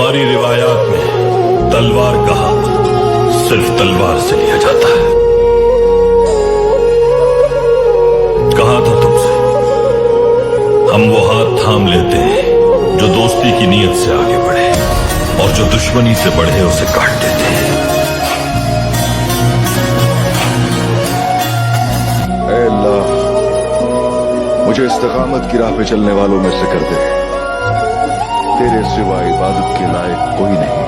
हमारी रिवायात में तलवार का हाथ सिर्फ तलवार से लिया जाता है। कहा था तुमसे, हम वो हाथ थाम लेते हैं जो दोस्ती की नीयत से आगे बढ़े, और जो दुश्मनी से बढ़े उसे काट देते हैं। ऐ अल्लाह, मुझे इस्तिकामत की राह पे चलने वालों में से कर दे। तेरे सिवा इबादत के लायक कोई नहीं।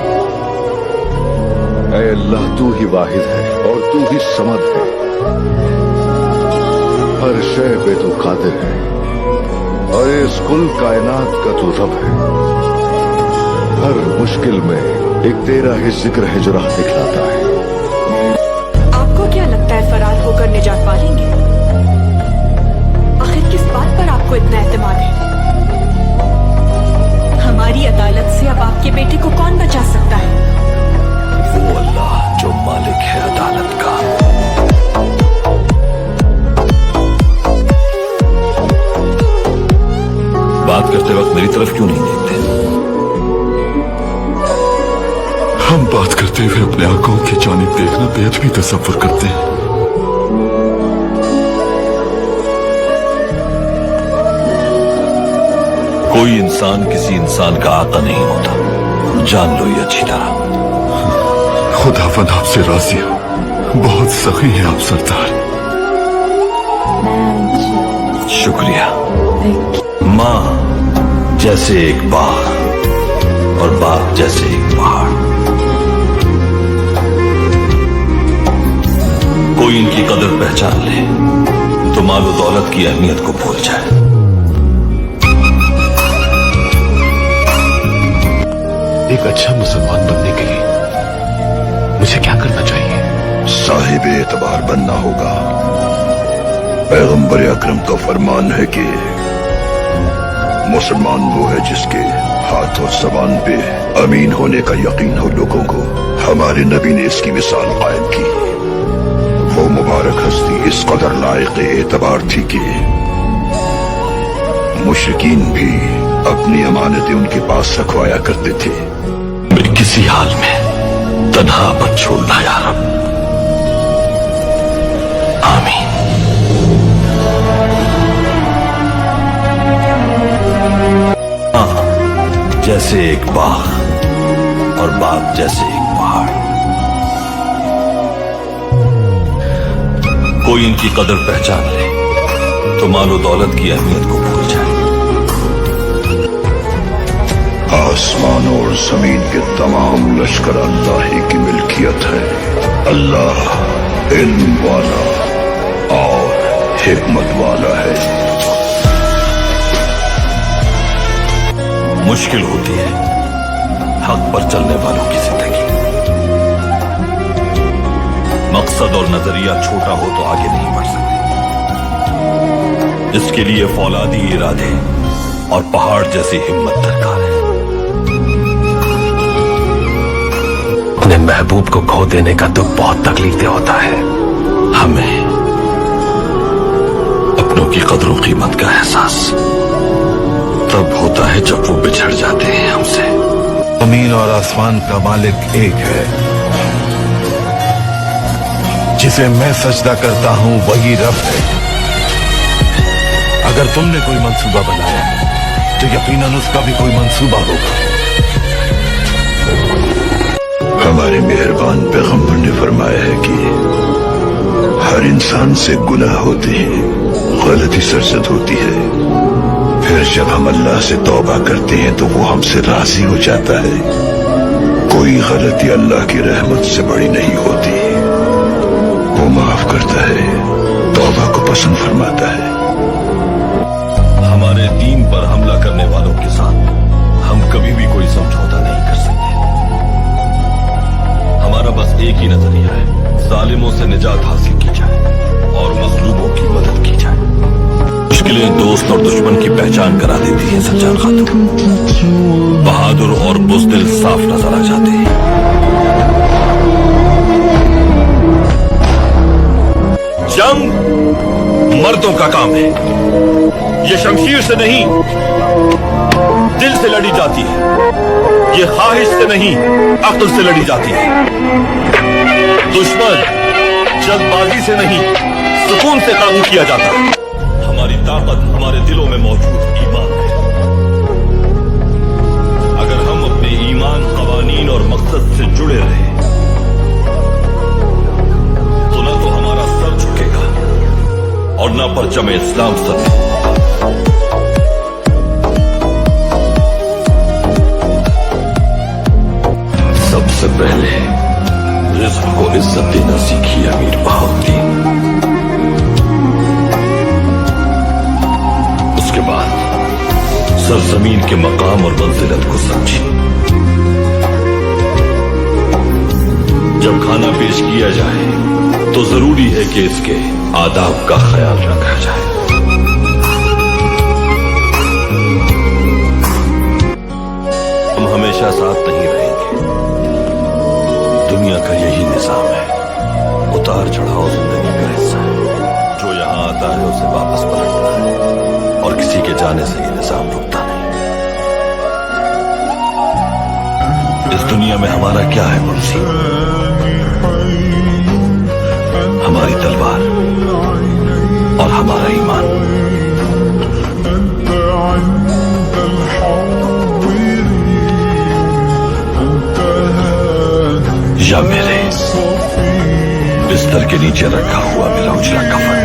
ऐ अल्लाह, तू ही वाहिद है और तू ही समद है। हर शय पे तू कादिर है और इस कुल कायनात का तू रब है। हर मुश्किल में एक तेरा ही जिक्र है जो राह दिखलाता है। आपको क्या लगता है फरार होकर निजात पालेंगे? आखिर किस बात पर आपको इतना एतमाद है? हमारी अदालत से अब आपके बेटे को कौन बचा सकता है? वो अल्लाह जो मालिक है अदालत का। बात करते वक्त मेरी तरफ क्यों नहीं देखते? हम बात करते हुए अपने आंखों की जानिब देखना बेअदबी तसव्वुर करते हैं। कोई इंसान किसी इंसान का आका नहीं होता, जान लो ये अच्छी तरह। खुदावंद आपसे राजी हो, बहुत सखी है आप सरदार। शुक्रिया। माँ जैसे एक बाग और बाग जैसे एक पहाड़, कोई इनकी कदर पहचान ले तो मालो दौलत की अहमियत को भूल जाए। एक अच्छा मुसलमान बनने के लिए मुझे क्या करना चाहिए? साहिब एतबार बनना होगा। पैगंबर अकरम का फरमान है कि मुसलमान वो है जिसके हाथ और ज़बान पे अमीन होने का यकीन हो लोगों को। हमारे नबी ने इसकी मिसाल कायम की। वो मुबारक हस्ती इस कदर लायक एतबार थी कि मुशरिकीन भी अपनी अमानतें उनके पास रखवाया करते थे। मैं किसी हाल में तन्हा मत छोड़ना या रब। आमीन। जैसे एक बाग और बाग जैसे एक पहाड़, कोई इनकी कदर पहचान ले तो मालो दौलत की अहमियत को भूल जाए। आसमान और जमीन के तमाम लश्कर अल्लाह ही की मिल्कियत है। अल्लाह इल्म वाला और हिकमत वाला है। मुश्किल होती है हक पर चलने वालों की जिंदगी। मकसद और नजरिया छोटा हो तो आगे नहीं बढ़ सकते। इसके लिए फौलादी इरादे और पहाड़ जैसी हिम्मत दरकार है। अपने महबूब को खो देने का दुख बहुत तकलीफ दे होता है। हमें अपनों की कदर और कीमत का एहसास तब होता है जब वो बिछड़ जाते हैं हमसे। जमीन और आसमान का मालिक एक है। जिसे मैं सजदा करता हूं वही रब है। अगर तुमने कोई मंसूबा बनाया है तो यकीनन उसका भी कोई मंसूबा होगा। हमारे मेहरबान पैगंबर ने फरमाया है कि हर इंसान से गुनाह होते हैं, गलती सरजद होती है। फिर जब हम अल्लाह से तौबा करते हैं तो वो हमसे राजी हो जाता है। कोई गलती अल्लाह की रहमत से बड़ी नहीं होती। वो माफ करता है, तौबा को पसंद फरमाता है। हमारे दीन पर हमला करने वालों के साथ हम कभी भी कोई समझौता नहीं कर सकते। हमारा बस एक ही नजरिया है, जालिमों से निजात हासिल की जाए और मजलूमों की मदद की जाए। मुश्किलें दोस्त और दुश्मन की पहचान करा देती हैं सज्जान खातून। बहादुर और बुज़दिल साफ नजर आ जाते हैं। जंग मर्दों का काम है। ये शमशीर से नहीं दिल से लड़ी जाती है। ये ख्वाहिश से नहीं अक्ल से लड़ी जाती है। दुश्मन जल्दबाजी से नहीं सुकून से काबू किया जाता है। हमारी ताकत हमारे दिलों में मौजूद ईमान है। अगर हम अपने ईमान, कवानीन और मकसद से जुड़े रहे तो न तो हमारा सर झुकेगा और न परचम इस्लाम सर। सबसे पहले रिज़्क़ को इज्जत देना सीखी अमीर बहाउद्दीन। उसके बाद सरजमीन के मकाम और मंजिलत को समझी। जब खाना पेश किया जाए तो जरूरी है कि इसके आदाब का ख्याल रखा जाए। हम हमेशा साथ नहीं रहेंगे। दुनिया का यही निजाम है, उतार चढ़ाव जिंदगी का हिस्सा है। जो यहाँ आता है उसे वापस पलटना है और किसी के जाने से ये निजाम रुकता नहीं। इस दुनिया में हमारा क्या है मुंशी? हमारी तलवार और हमारा ईमान। या मेरे बिस्तर के नीचे रखा हुआ मिला उजला कफन।